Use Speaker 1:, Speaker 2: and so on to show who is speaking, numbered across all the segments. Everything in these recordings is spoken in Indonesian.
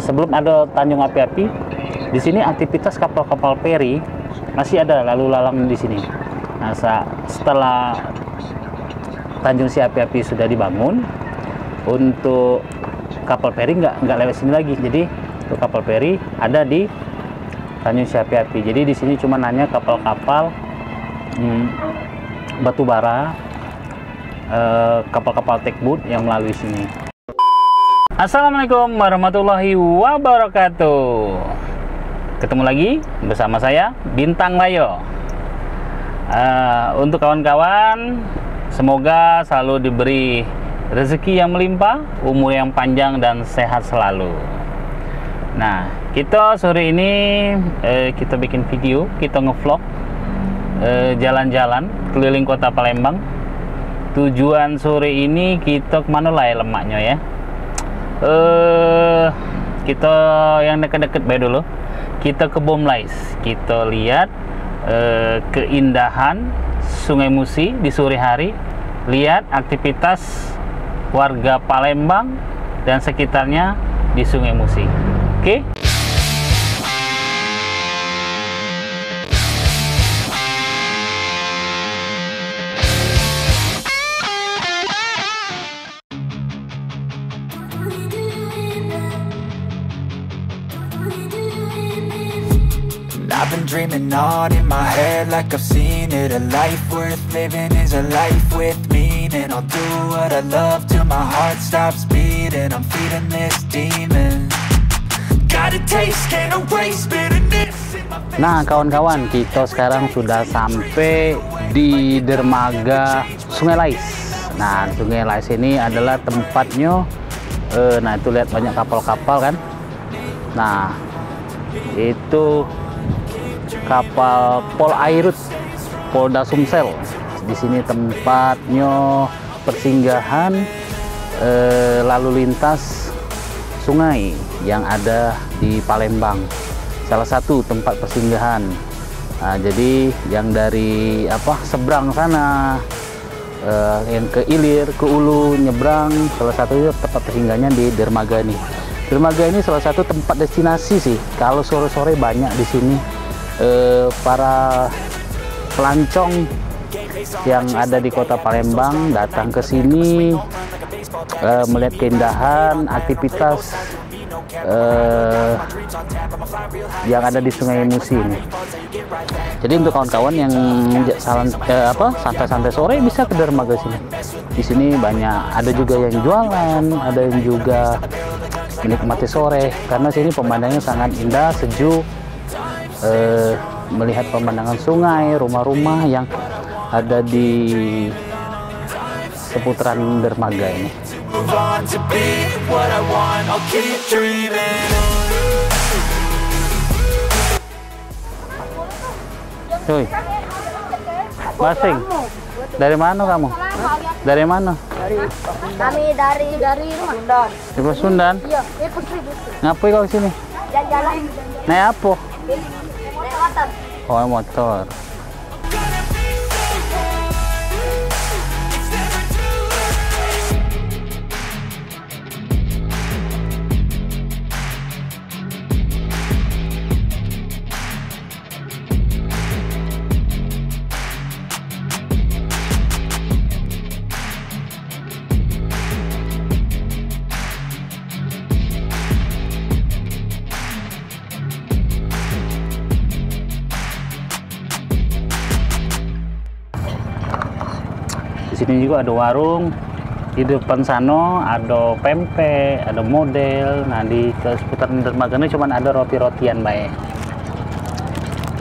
Speaker 1: sebelum ada Tanjung Api-Api, di sini aktivitas kapal-kapal feri masih ada lalu lalang di sini. Nah, setelah Tanjung Si Api-Api sudah dibangun, untuk kapal feri nggak lewat sini lagi. Jadi untuk kapal feri ada di Tanjung Si Api-Api. Jadi di sini cuma hanya kapal-kapal batu bara, kapal-kapal tugboat yang melalui sini. Assalamualaikum warahmatullahi wabarakatuh. Ketemu lagi bersama saya Bintang Layo. Untuk kawan-kawan, semoga selalu diberi rezeki yang melimpah, umur yang panjang dan sehat selalu. Nah, kita sore ini kita bikin video, kita ngevlog jalan-jalan keliling kota Palembang. Tujuan sore ini kita kemana lah ya lemaknya ya? Kita yang deket-deket baik dulu. Kita ke Bomlais. Kita lihat keindahan Sungai Musi di sore hari. Lihat aktivitas warga Palembang dan sekitarnya di Sungai Musi. Oke?
Speaker 2: I've been dreaming on in my head like I've seen it. A life worth living is a life with meaning. I'll do what I love till my heart stops beating. I'm feeding this demon. Got a taste, can't erase bitterness in my face.
Speaker 1: Nah kawan-kawan, kita sekarang sudah sampai di dermaga Sungai Lais. Nah, Sungai Lais ini adalah tempatnya. Nah, itu lihat banyak kapal-kapal kan. Nah, itu kapal Polairut Polda Sumsel. Di sini tempatnya persinggahan lalu lintas sungai yang ada di Palembang. Salah satu tempat persinggahan. Nah, jadi yang dari seberang sana, yang ke Ilir, ke Ulu, nyebrang, salah satu tempat persinggahannya di dermaga ini. Dermaga ini salah satu tempat destinasi sih. Kalau sore-sore banyak di sini para pelancong yang ada di kota Palembang datang ke sini melihat keindahan aktivitas yang ada di Sungai Musi ini. Jadi untuk kawan-kawan yang santai-santai sore bisa ke dermaga sini. Di sini banyak, ada juga yang jualan, ada yang juga menikmati sore karena sini pemandangannya sangat indah, sejuk. Melihat pemandangan sungai, rumah-rumah yang ada di seputaran dermaga ini. Cuy, Basing, dari mana kamu? Dari mana?
Speaker 3: Kami dari Sundan.
Speaker 1: Di Pasundan?
Speaker 3: Iya,
Speaker 1: Ngapain kau sini?
Speaker 3: jalan-jalan.
Speaker 1: Naik apa?
Speaker 3: Naik motor.
Speaker 1: Oh, motor. Di sini juga ada warung, di depan sana ada pempek, ada model. Nah, di seputaran dermaga ini cuma ada roti-rotian baik.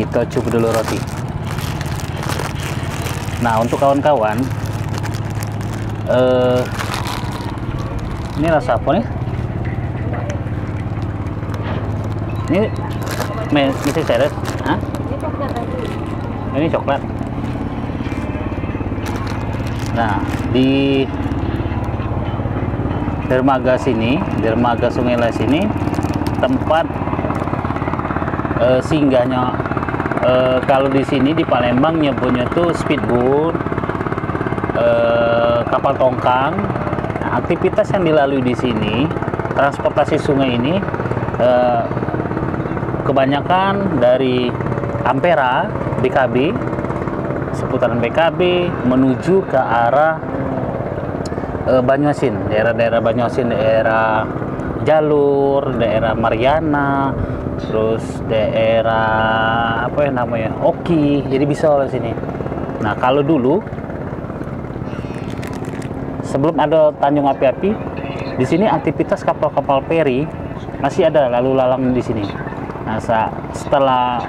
Speaker 1: Kita coba dulu roti. Nah, untuk kawan-kawan, ini rasa apa nih? Ini misi seret, hah? Ini coklat. Nah, di dermaga sini, dermaga Sungai Lais ini tempat singgahnya. Kalau di sini di Palembang nyebutnya tuh speedboat, kapal tongkang. Nah, aktivitas yang dilalui di sini, transportasi sungai ini kebanyakan dari Ampera, BKB, seputaran BKB menuju ke arah Banyuasin, daerah-daerah Banyuasin, daerah Jalur, daerah Mariana, terus daerah apa ya namanya, Oki, jadi bisa oleh sini. Nah kalau dulu sebelum ada Tanjung Api-Api, di sini aktivitas kapal-kapal feri masih ada lalu lalang di sini. Nah setelah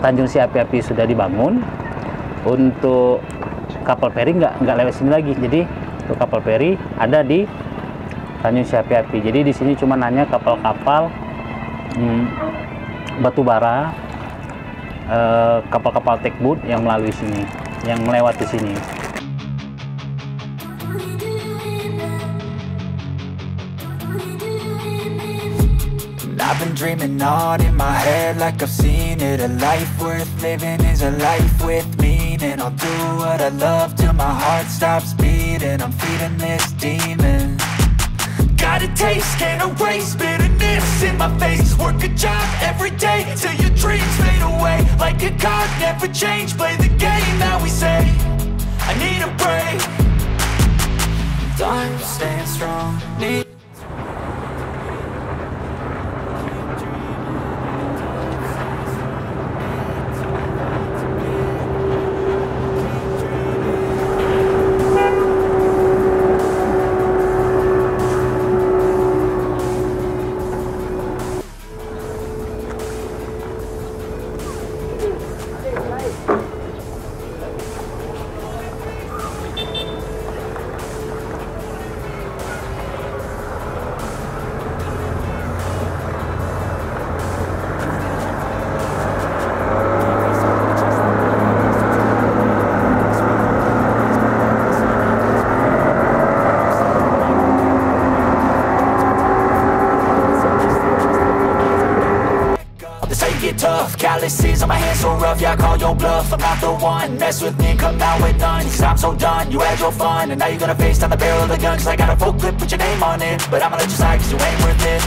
Speaker 1: Tanjung Si Api-Api sudah dibangun, untuk kapal feri nggak lewat sini lagi. Jadi untuk kapal feri ada di Tanjung Si Api-Api. Jadi di sini cuma hanya kapal-kapal batu bara, kapal-kapal tugboat yang melalui sini, yang melewati sini.
Speaker 2: I've been dreaming on in my head like I've seen it. A life worth living is a life with meaning. I'll do what I love till my heart stops beating. I'm feeding this demon. Got a taste, can't erase bitterness in my face. Work a job every day till your dreams fade away. Like a card, never change. Play the game that we say. I need a break. I'm staying strong. Need get tough, calluses on my hands so rough. Yeah, I call your bluff, I'm not the one. Mess with me and come out with none. Cause I'm so done, you had your fun. And now you're gonna face down the barrel of the gun. Cause I got a full clip, put your name on it. But I'ma let you slide cause you ain't worth it.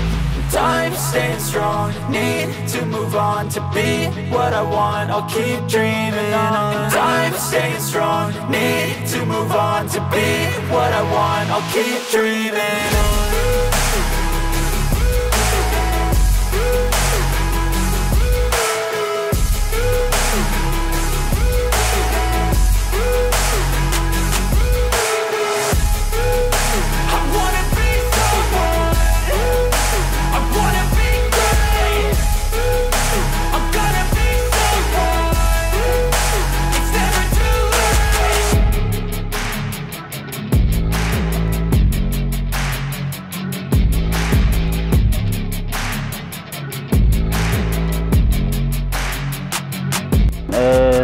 Speaker 2: I'm staying strong, need to move on. To be what I want, I'll keep dreaming on. I'm staying strong, need to move on. To be what I want, I'll keep dreaming on.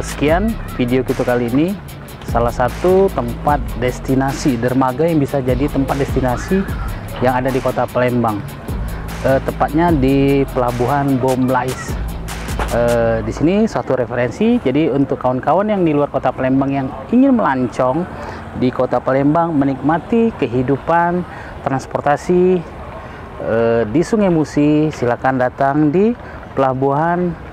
Speaker 1: Sekian video kita kali ini, salah satu tempat destinasi dermaga yang bisa jadi tempat destinasi yang ada di kota Palembang, tepatnya di Pelabuhan Bomlais. Di sini suatu referensi, jadi untuk kawan-kawan yang di luar kota Palembang yang ingin melancong di kota Palembang, menikmati kehidupan transportasi di Sungai Musi, silakan datang di Pelabuhan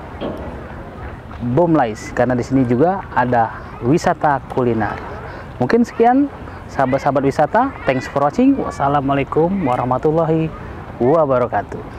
Speaker 1: Bomlais, karena di sini juga ada wisata kuliner. Mungkin sekian sahabat-sahabat wisata, thanks for watching. Wassalamualaikum warahmatullahi wabarakatuh.